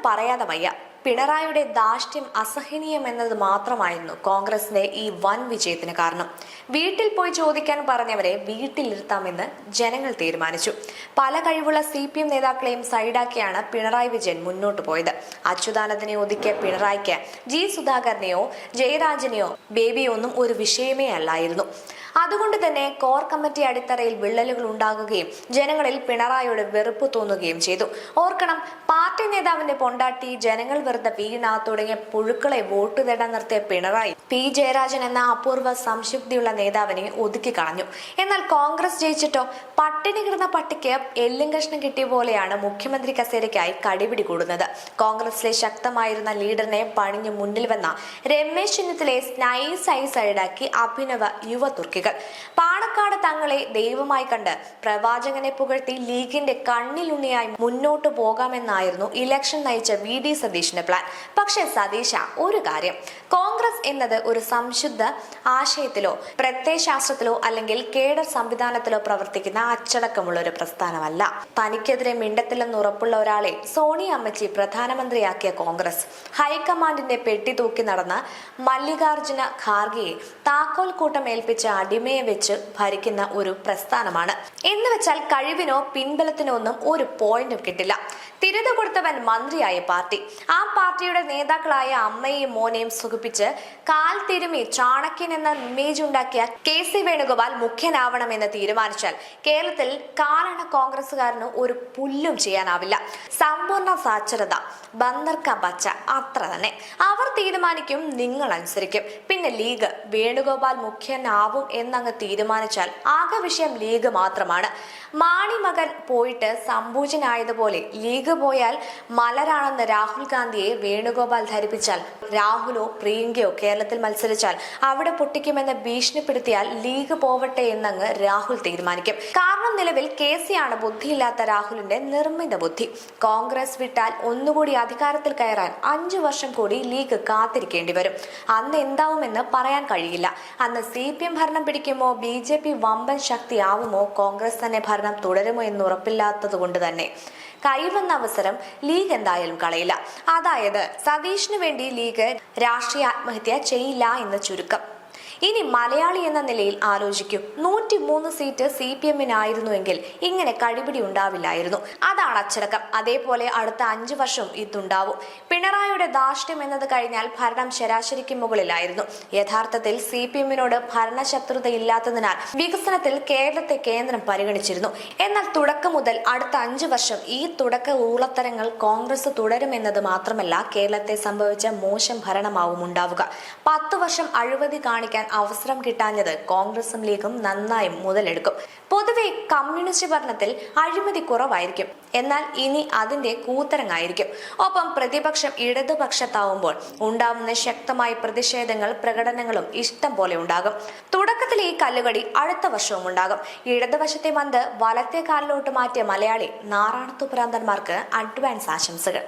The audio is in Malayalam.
പറയാതെ വയ്യ. പിണറായിയുടെ ധാർഷ്ട്യം അസഹനീയമെന്നത് മാത്രമായിരുന്നു കോൺഗ്രസിന്റെ ഈ വൻ വിജയത്തിന് കാരണം. വീട്ടിൽ പോയി ചോദിക്കാൻ പറഞ്ഞവരെ വീട്ടിലിരുത്താമെന്ന് ജനങ്ങൾ തീരുമാനിച്ചു. പല കഴിവുള്ള CPM നേതാക്കളെയും സൈഡാക്കിയാണ് പിണറായി വിജയൻ മുന്നോട്ട് പോയത്. അച്യുതാനന്ദനെ ഒതുക്കിയ പിണറായിക്ക് G സുധാകരനെയോ ജയരാജനെയോ ബേബിയോ ഒന്നും ഒരു വിഷയമേ അല്ലായിരുന്നു. അതുകൊണ്ട് തന്നെ കോർ കമ്മിറ്റി അടിത്തറയിൽ വിള്ളലുകൾ ഉണ്ടാകുകയും ജനങ്ങളിൽ പിണറായിയുടെ വെറുപ്പ് തോന്നുകയും ചെയ്തു. ഓർക്കണം, പാർട്ടി നേതാവിന്റെ പൊണ്ടാട്ടി, ജനങ്ങൾ വെറുതെ വീണ തുടങ്ങിയ പുഴുക്കളെ വോട്ട് തേടാൻ നിർത്തിയ പിണറായി P ജയരാജൻ എന്ന അപൂർവ സംശുദ്ധിയുള്ള നേതാവിനെ ഒതുക്കി കളഞ്ഞു. എന്നാൽ കോൺഗ്രസ് ജയിച്ചിട്ടോ പട്ടിണി കിടന്ന പട്ടിക്ക് എല്ലും കഷ്ണം കിട്ടിയ പോലെയാണ് മുഖ്യമന്ത്രി കസേരയ്ക്കായി കടിപിടി കൂടുന്നത്. കോൺഗ്രസിലെ ശക്തമായിരുന്ന ലീഡറിനെ പണിഞ്ഞു മുന്നിൽ വന്ന രമേശ് ചെന്നിത്തലയെ നൈസായി സൈഡാക്കി അഭിനവ യുവ തുർക്കികൾ. പാണക്കാട് തങ്ങളെ ദൈവമായി കണ്ട് പ്രവാചകനെ പുകഴ്ത്തി ലീഗിന്റെ കണ്ണിലുണ്ണിയായി മുന്നോട്ടു പോകാമെന്നായിരുന്നു ഇലക്ഷൻ നയിച്ച VD സതീഷിന്റെ പ്ലാൻ. പക്ഷേ സതീശ, ഒരു കാര്യം, കോൺഗ്രസ് എന്നത് ഒരു സംശുദ്ധ ആശയത്തിലോ പ്രത്യയശാസ്ത്രത്തിലോ അല്ലെങ്കിൽ കേഡർ സംവിധാനത്തിലോ പ്രവർത്തിക്കുന്ന അച്ചടക്കമുള്ള ഒരു പ്രസ്ഥാനമല്ല. തനിക്കെതിരെ മിണ്ടത്തില്ലെന്ന് ഉറപ്പുള്ള ഒരാളെ സോണിയ അമ്മച്ചി പ്രധാനമന്ത്രിയാക്കിയ കോൺഗ്രസ് ഹൈക്കമാൻഡിന്റെ പെട്ടി തൂക്കി നടന്ന മല്ലികാർജുന ഖാർഗെയെ താക്കോൽ കൂട്ടം ഏൽപ്പിച്ച അടിമയെ വെച്ച് ഭരിക്കുന്ന ഒരു പ്രസ്ഥാനമാണ്. എന്ന് വെച്ചാൽ കഴിവിനോ പിൻബലത്തിനോ ഒന്നും ഒരു പോയിന്റും കിട്ടില്ല. തിരുതു കൊടുത്തവൻ മന്ത്രിയായ പാർട്ടി, ആ പാർട്ടിയുടെ നേതാക്കളായ അമ്മയെയും മോനെയും സുഖിപ്പിച്ച് കാൽ തിരുമി ചാണക്യൻ എന്ന ഇമേജ് ഉണ്ടാക്കിയ KC വേണുഗോപാൽ മുഖ്യനാവണമെന്ന് തീരുമാനിച്ചാൽ കേരളത്തിൽ കാലണ കോൺഗ്രസുകാരന് ഒരു പുല്ലും ചെയ്യാനാവില്ല. സമ്പൂർണ്ണ സാക്ഷരത, ബന്ദർക്ക ബച്ച, അത്ര തന്നെ. അവർ തീരുമാനിക്കും, നിങ്ങൾ അനുസരിക്കും. പിന്നെ ലീഗ് വേണുഗോപാൽ മുഖ്യനാവും എന്നങ്ങ് തീരുമാനിച്ചാൽ ആകെ വിഷയം ലീഗ് മാത്രമാണ്. മാണി മകൻ പോയിട്ട് സംഭൂജനായതുപോലെ ലീഗ് പോയാൽ മലരാണെന്ന് രാഹുൽ ഗാന്ധിയെ വേണുഗോപാൽ ധരിപ്പിച്ചാൽ, രാഹുലോ പ്രിയങ്കയോ കേരളത്തിൽ മത്സരിച്ചാൽ അവിടെ പൊട്ടിക്കുമെന്ന് ഭീഷണിപ്പെടുത്തിയാൽ ലീഗ് പോവട്ടെ എന്നങ്ങ് രാഹുൽ തീരുമാനിക്കും. കാരണം നിലവിൽ KC ആണ് ബുദ്ധിയില്ലാത്ത രാഹുലിന്റെ നിർമ്മിത ബുദ്ധി. കോൺഗ്രസ് വിട്ടാൽ ഒന്നുകൂടി അധികാരത്തിൽ കയറാൻ 5 വർഷം കൂടി ലീഗ് കാത്തിരിക്കേണ്ടി വരും. അന്ന് എന്താവുമെന്ന് പറയാൻ കഴിയില്ല. അന്ന് CPM ഭരണം പിടിക്കുമോ, BJP വമ്പൻ ശക്തിയാവുമോ, കോൺഗ്രസ് തന്നെ ഭരണം തുടരുമോ എന്ന് ഉറപ്പില്ലാത്തത് കൊണ്ട് തന്നെ കൈവന്ന അവസരം ലീഗ് എന്തായാലും കളയില്ല. അതായത് സതീഷിന് വേണ്ടി ലീഗ് രാഷ്ട്രീയ ആത്മഹത്യ ചെയ്യില്ല എന്ന് ചുരുക്കം. ഇനി മലയാളി എന്ന നിലയിൽ ആലോചിക്കൂ, 103 സീറ്റ് CPM-നായിരുന്നുവെങ്കിൽ ഇങ്ങനെ കടിപിടി ഉണ്ടാവില്ലായിരുന്നു. അതാണ് അച്ചടക്കം. അതേപോലെ അടുത്ത 5 വർഷം ഇതുണ്ടാവും. പിണറായിയുടെ ധാർഷ്ട്യം എന്നത് കഴിഞ്ഞാൽ ഭരണം ശരാശരിക്ക് മുകളിലായിരുന്നു. യഥാർത്ഥത്തിൽ CPM-നോട് ഭരണശത്രുതയില്ലാത്തതിനാൽ വികസനത്തിൽ കേരളത്തെ കേന്ദ്രം പരിഗണിച്ചിരുന്നു. എന്നാൽ തുടക്കം മുതൽ അടുത്ത 5 വർഷം ഈ തുടക്ക ഊളത്തരങ്ങൾ കോൺഗ്രസ് തുടരുമെന്നത് മാത്രമല്ല, കേരളത്തെ സംഭവിച്ച മോശം ഭരണമാവും ഉണ്ടാവുക. 10 വർഷം അഴിമതി കാണിക്കാൻ അവസരം കിട്ടാഞ്ഞത് കോൺഗ്രസും ലീഗും നന്നായി മുതലെടുക്കും. പൊതുവെ കമ്മ്യൂണിസ്റ്റ് ഭരണത്തിൽ അഴിമതി കുറവായിരിക്കും, എന്നാൽ ഇനി അതിന്റെ കൂത്തരങ്ങായിരിക്കും. ഒപ്പം പ്രതിപക്ഷം ഇടതുപക്ഷത്താവുമ്പോൾ ഉണ്ടാവുന്ന ശക്തമായ പ്രതിഷേധങ്ങൾ, പ്രകടനങ്ങളും ഇഷ്ടം പോലെ ഉണ്ടാകും. തുടക്കത്തിൽ ഈ കല്ലുകടി അടുത്ത വർഷവും ഉണ്ടാകും. ഇടതുവശത്തെ പന്ത് വലത്തെ കാലിലോട്ട് മാറ്റിയ മലയാളി നാറാണത്തുഭ്രാന്തന്മാർക്ക് അഡ്വാൻസ് ആശംസകൾ.